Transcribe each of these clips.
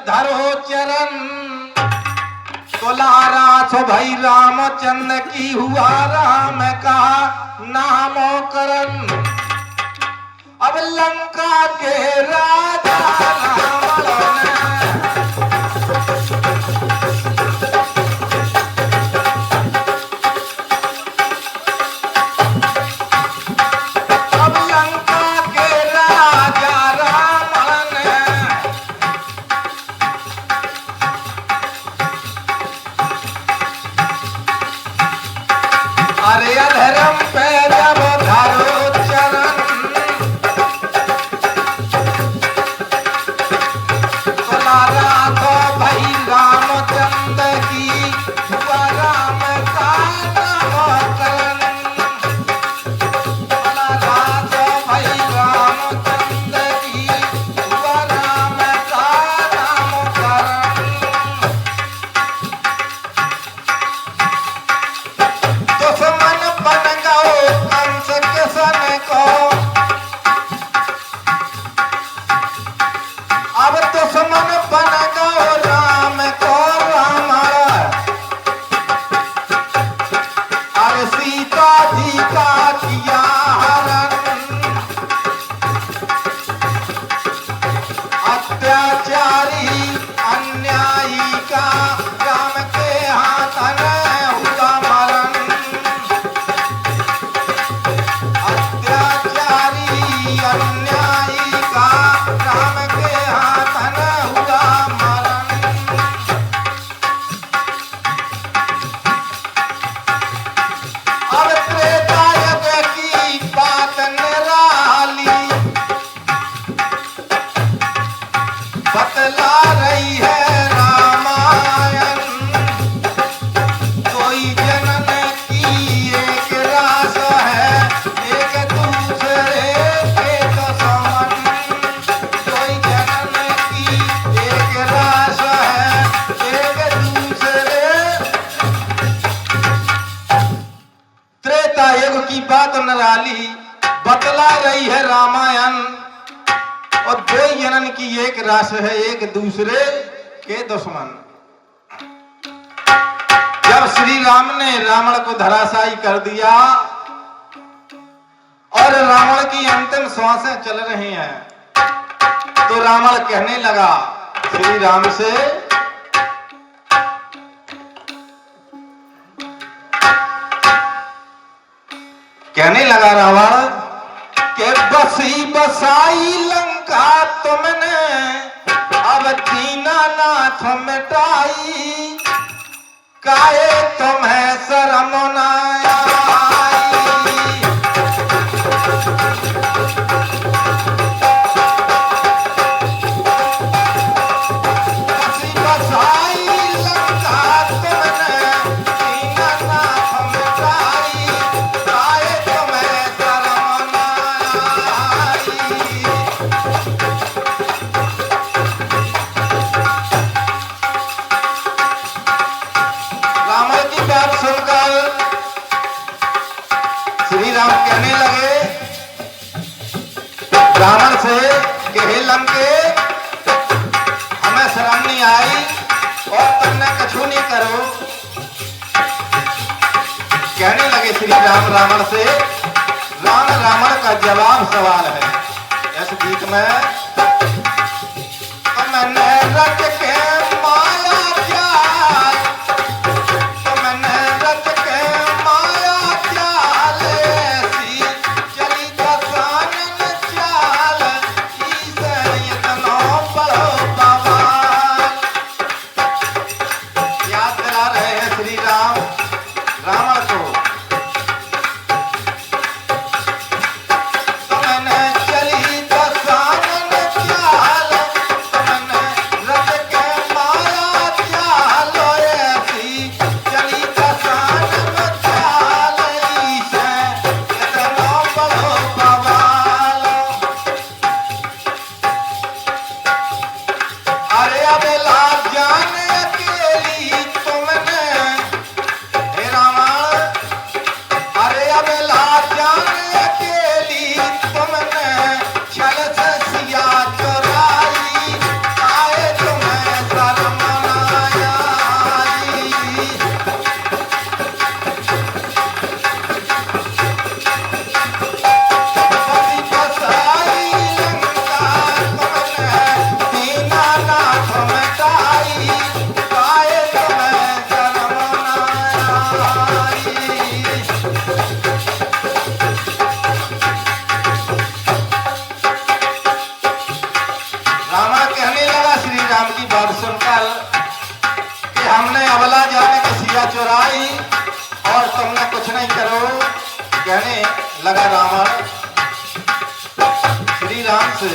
धरो चरण, तुलारा छो भाई रामचंद्र की हुआ राम का नामो करण। अब लंका के राजा रावण ने अरे अधर्म पे जब धरो चरण, तुलारा तो भाई रामचंद्र की हुआ राम का नामकरण। तुलारा तो भाई रामचंद्र की हुआ राम का नामकरण। दुश्मन बन गओ कंस के सन को, अब दुश्मन बन गओ राम को रावण। अरे सीता जी का किया हरण, अत्याचारी अन्यायी का राम के हाथ में हुआ मरण। अन्यायी का राम के हाथ में हुआ मरण। अब त्रेता युग की बात निराली, बतला रही है रामायण। कोई जनन की एक रास है, एक दूसरे के दुश्मन। कोई जनन की एक रास है, एक दूसरे। त्रेता युग की बात निराली, बतला रही है रामायण। और दो जनन की एक रास है, एक दूसरे के दुश्मन। जब श्री राम ने रावण को धराशायी कर दिया और रावण की अंतिम श्वासें चल रही हैं, तो रावण कहने लगा श्री राम से, कहने लगा रावण के बसी बसाई लंका तुमने, अब दीनानाथ मिटाई, काहे तुम्हें शर्म न आई। बसी बसाई लंका तुमने, दीनानाथ मिटाई, काहे तुम्हें शर्म न आई। रावण की बात सुनकर श्री राम कहने लगे रावण से कि हे लंके, हमें शर्म नहीं आई और तुमने कछु नहीं करो। कहने लगे श्री राम रावण से, रावण का जवाब सवाल है इस गीत में। मैंने रच के माया जाल, मैंने रच के माया जाल, ऐसी चली दसानन चाल, इसे इतना बड़ो बवाल। याद दिला रहे हैं श्री राम रावण को। तो मैंने चली दसानन सीता चुराई और तुमने कुछ नहीं करो। कहने लगा रावण श्री राम से,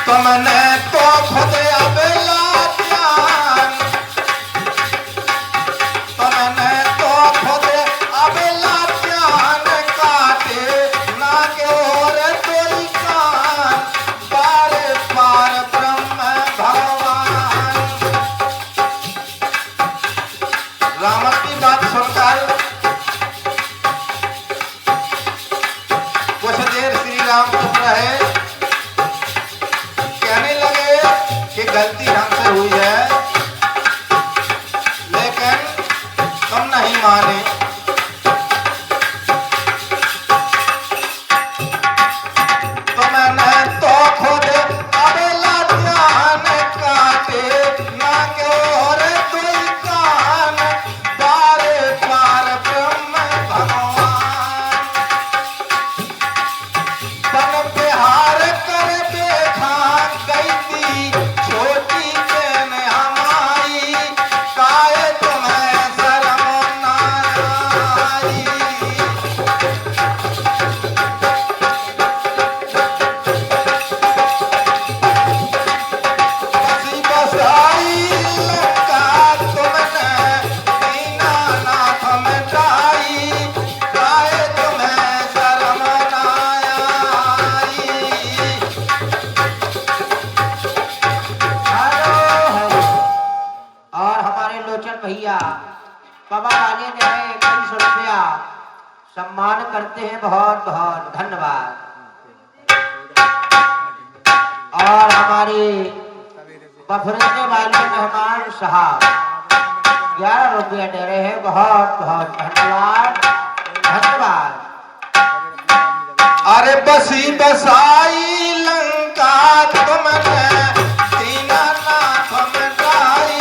तुमने तो खुद अबेला ध्यान, तुमने तो खुद अबेला ध्यान काटे ना के और तेरी कान, बार बार ब्रह्म भगवान। रावण की बात सुनकर कुछ देर श्री राम चुप रहे। कहने लगे कि गलती हमसे हुई है, लेकिन तुम नहीं माने। तुमने तो खुद अबेला ध्यान काटे ना के और कोई कान, बार बार ब्रह्म भगवान। बन बिहार कर देखा गई थी छोटी बहन हमारी, काहे तुम्हें शर्म न आई। बसी बसाई लंका तुमने दीनानाथ मिटाई, काहे तुम्हें शर्म न आई। और हमारे लोचन भैया बाबा वाले ने हमें 21 रुपया सम्मान करते हैं, बहुत बहुत धन्यवाद। और हमारे बफरने वाले मेहमान साहब 11 रुपया दे रहे हैं, बहुत बहुत धन्यवाद धन्यवाद। अरे बसी बसाई लंका तुमने दीनानाथ मिटाई,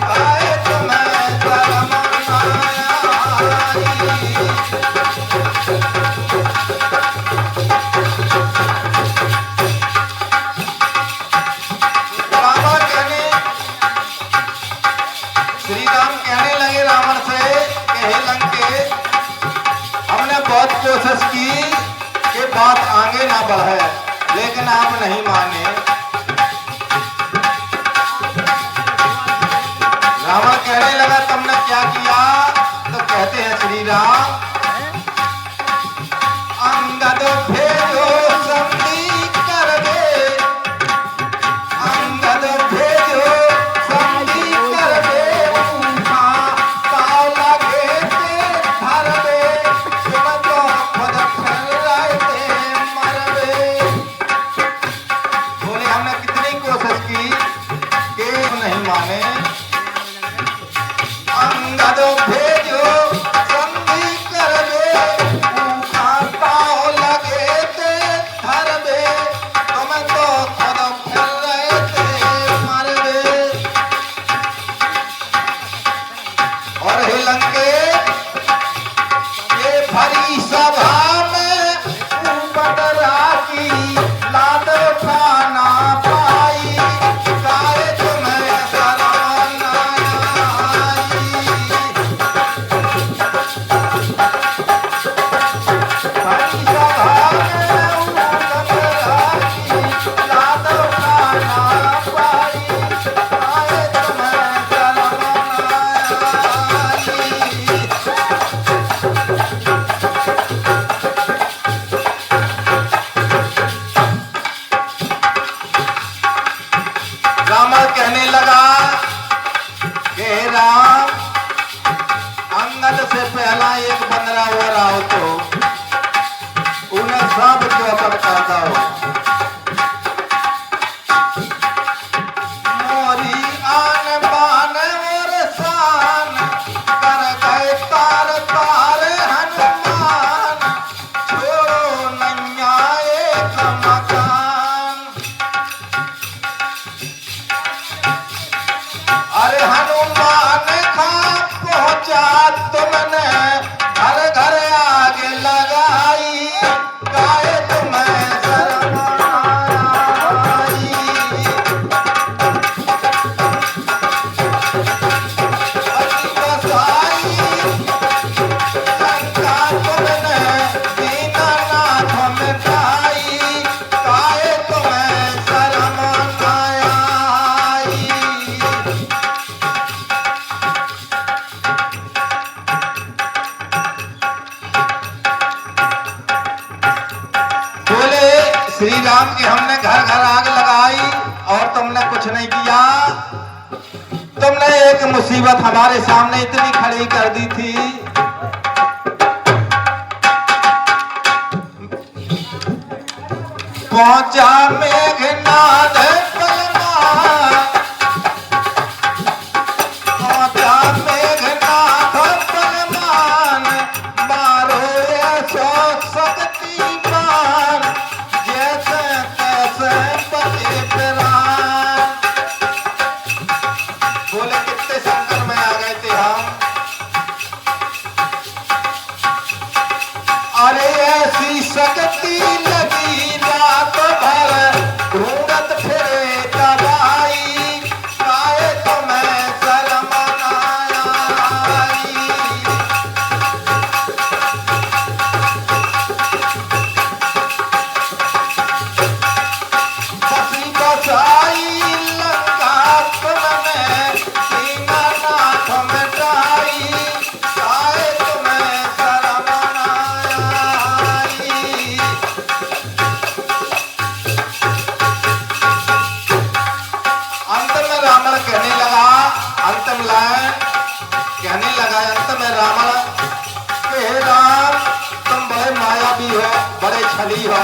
काहे तुम्हें शर्म न आई। रावण कहने श्री राम कहने लगे रावण से कि हे लंके, हमने बहुत कोशिश की कि बात आगे ना बढ़े, लेकिन आप नहीं माने। रावण कहने लगा तुमने क्या किया? तो कहते हैं श्री राम, अंगद भेजो संधि कर दे, अंगद भेजो संधि कर दे, पाव लगे ते धर दे, तुम तो खुद फिर मर दे। बोले हमने कितनी कोशिश की कि नहीं माने। अंगद भेजो संधि कर श्री राम के हमने घर घर आग लगाई और तुमने कुछ नहीं किया। तुमने एक मुसीबत हमारे सामने इतनी खड़ी कर दी थी। पहुंचा मेघनाद पलमान, पहुंचा मेघनाद पलमान, मारो ऐसो शक्तिमान, जैसे तैसे बचे प्राण। बोले कितने संकट में आ गए थे हम। अरे ऐसी शक्ति लगी रात भर, ढूंढत फिरे दवाई, काहे तुम्हें शर्म न आई। बसी बसाई लंका तुमने, सीना नाथ मिटाई, काहे तुम्हें शर्म न आई। अंत में रावण कहने लगा, अंत में कहने लगा, अंत में रावण, हे राम तुम बड़े मायावी हो, बड़े छली हो।